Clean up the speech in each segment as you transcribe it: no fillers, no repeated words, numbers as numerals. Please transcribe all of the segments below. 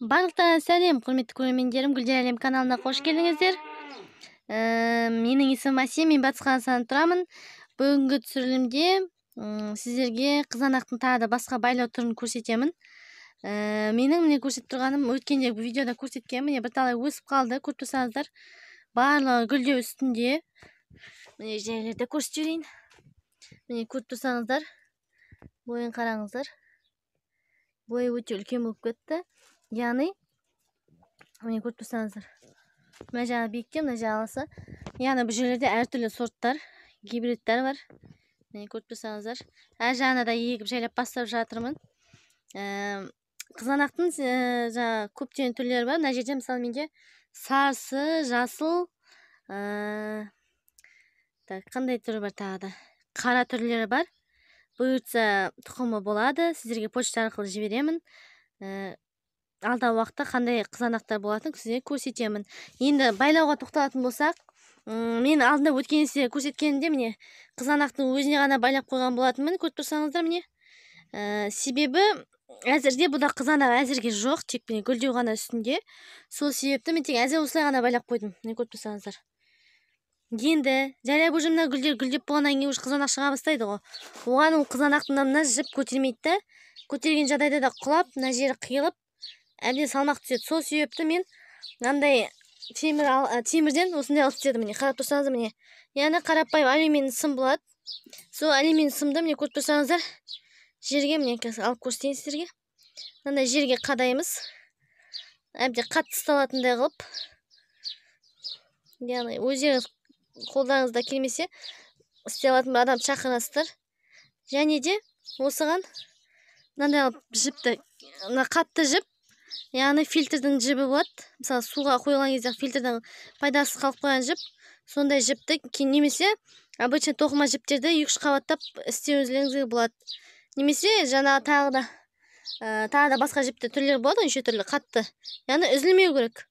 Барлықтарыңа сәлем, құрметті көрермендерім, Гүлдер әлем каналына қош келдіңіздер. Менің есімім Асия, мен Батыс Қазақстаннан тұрамын. Бүгінгі түсірілімде сіздерге қызанақтың тағы да басқа байлау түрін көрсетемін. Менің міне көрсетіп тұрғаным өткенде видеода көрсеткен, міне бірталай өсіп қалды, көріп тұрсаңыздар. Барлығы гүлдеу үстінде. Міне жерлерді көрсетіп жіберейін. Міне көріп тұрсаңыздар, бойын қараңыздар. Бойы өте үлкен болып кетті. Яғни, міне көріп тұрсаңыздар, мына жағы биікте, мына жағасы. Яғни бұл жерлерде әртүрлі сорттар, гибридтер бар. Міне көріп тұрсаңыздар, әр жағына да егіп жайлап бастап жатырмын. Қызанақтың көптеген түрлері бар. Мына жерде мысалы менде сарысы, жасыл, қандай түрі бар тағы да? Қара түрлері бар. Бұйыртса тұқымы болады. Сіздерге почта арқылы жіберемін. Алда уақытта қандай қызанақтар болатын сізге көрсетемін. Енді байлауға тоқталатын болсақ, мен алдында өткен сізге көрсеткенімде міне қызанақтың өзіне ғана байлап қойған болатынмын. Көріп тұрсаңыздар міне. Себебі әзірде бұда қызанақ әзірге жоқ, тек міне гүлдеу ғана үстінде. Сол себепті мен тек әзір осылай ғана байлап қойдым. Міне көріп тұрсаңыздар. Енді жайлап уже мына гүлдеп болғаннан кейін уже қызанақ шыға бастайды ғой. Оған ол қызанақтың мына жіп көтермейді. Көтерген жағдайда да құлап, мына жері қиылып әбден салмақ түседі. Сол себепті мен мынандай темірден осындай алып істедім. Міне қарап тұрсаңыздар міне. Яғни қарапайым алюминий сым болады. Сол алюминий сымды міне көріп тұрсаңыздар жерге міне алып көрсетейін сіздерге. Мынандай жерге қадаймыз. Әбден қатты ұсталатындай қылып. Яғни өздеріңіз қолдарыңызда келмесе істей алатын адам шақырасыздар. Және де осыған мынандай алып жіпті, мына қатты жіп, яғни фильтрдің жібі болады. Мысалы суға қойылған кезде фильтрдің пайдасы қалып қойған жіп, сондай жіпті немесе обычно тоқыма жіптерді 2-3 қабаттап істеуіңізге болады. Немесе жаңа тағы да басқа жіпті түрлері болады, неше түрлі қатты. Яғни үзілмеу керек.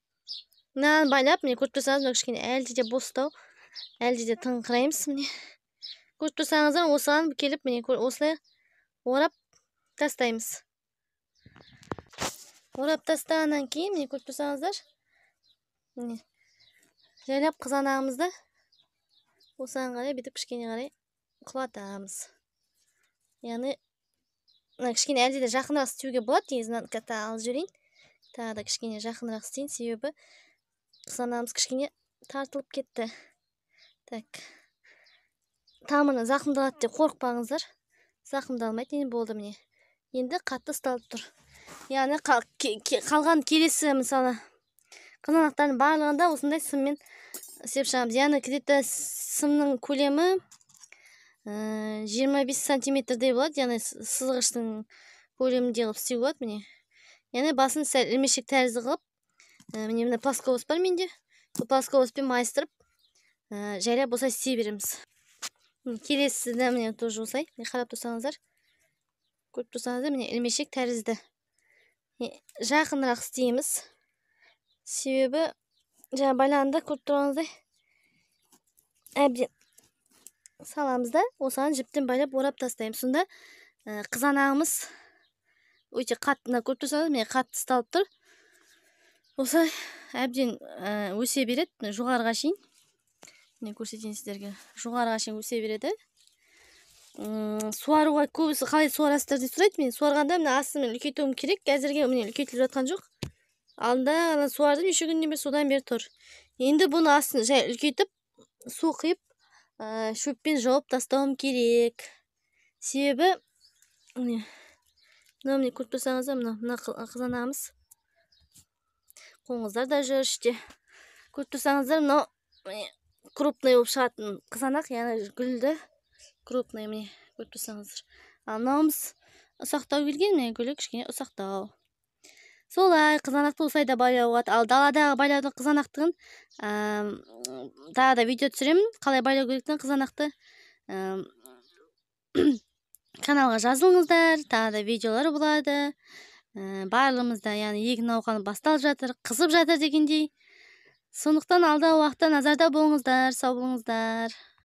Мынаны байлап, міне көріп тұрсаңыздар кішкене әлде де бостау, әлде де тыңқыраймыз міне. Көріп тұрсаңыздар осыған келіп міне осылай орап тастаймыз. Орап тастағаннан кейін міне көріп тұрсаңыздар міне жайлап қызанағымызды осыған қарай бүйтіп кішкене қарай құлатамыз. Яғни кішкене әлде де жақынырақ істеуге болады. Негізінен кәтті алып жіберейін. Тағы да кішкене жақынырақ істейін, себебі қызанағымыз кішкене тартылып кетті. Так. Тамыры зақымдалады деп қорықпаңыздар. Зақымдалмайды, енді болды міне. Енді қатты ұсталып тұр. Яғни қалған келесі мысалы қызанақтардың барлығында осындай сыммен істеп шығамыз. Яғни где-то сымның көлемі 25 сантиметрдей болады. Яғни сызғыштың көлемінде қылып істеуге болады міне. Яғни басын сәл ілмешек тәрізді қылып, міне плоскоуыз бар менде. Сол плоскоуызбен майыстырып, жайлап осылай істей береміз. Келесі де міне тоже осылай. Қарап тұрсаңыздар, көріп тұрсаңыздар міне ілмешек тәрізді. Жақынырақ істейміз. Себебі жаңа байланды көріп тұрғаныңыздай әбден саламыз да осыған жіптен байлап орап тастаймыз. Сонда қызанағымыз өте қатты, көріп тұрсаңыздар міне қатты ұсталып тұр. Осылай әбден өсе береді, жоғарыға шейін. Міне көрсетейін сіздерге. Жоғарыға шейін өсе береді. Суаруға көбісі қалай суарасыздар деп сұрайды. Мен суарғанда мына астын үлкейтуім керек. Әзірге міне үлкейтіліп жатқан жоқ. Алдында суардым неше күннен бері, содан бері тұр. Енді бұны астын жай үлкейтіп, су құйып, шөппен жауып тастауым керек. Себебі міне көріп тұрсаңыздар, мына қызанағымыз. Қоңыздар да жүр іште. Көріп тұрсаңыздар, мынау крупный болып шығатын қызанақ, яғни гүлді крупный міне көріп тұрсаңыздар. Ал мынауымыз ұсақтау келген, міне гүлі кішкене ұсақтау. Солай қызанақты осылай да байлауға. Ал даладағы байлаудың қызанақтығын тағы да видео түсіремін. Қалай байлау керектігін қызанақты каналға жазылыңыздар. Тағы да видеолар болады. Барлығымызда яғни егін науқаны басталып жатыр, қызып жатыр дегендей. Сондықтан алдағы уақытта назарда болыңыздар, сау болыңыздар.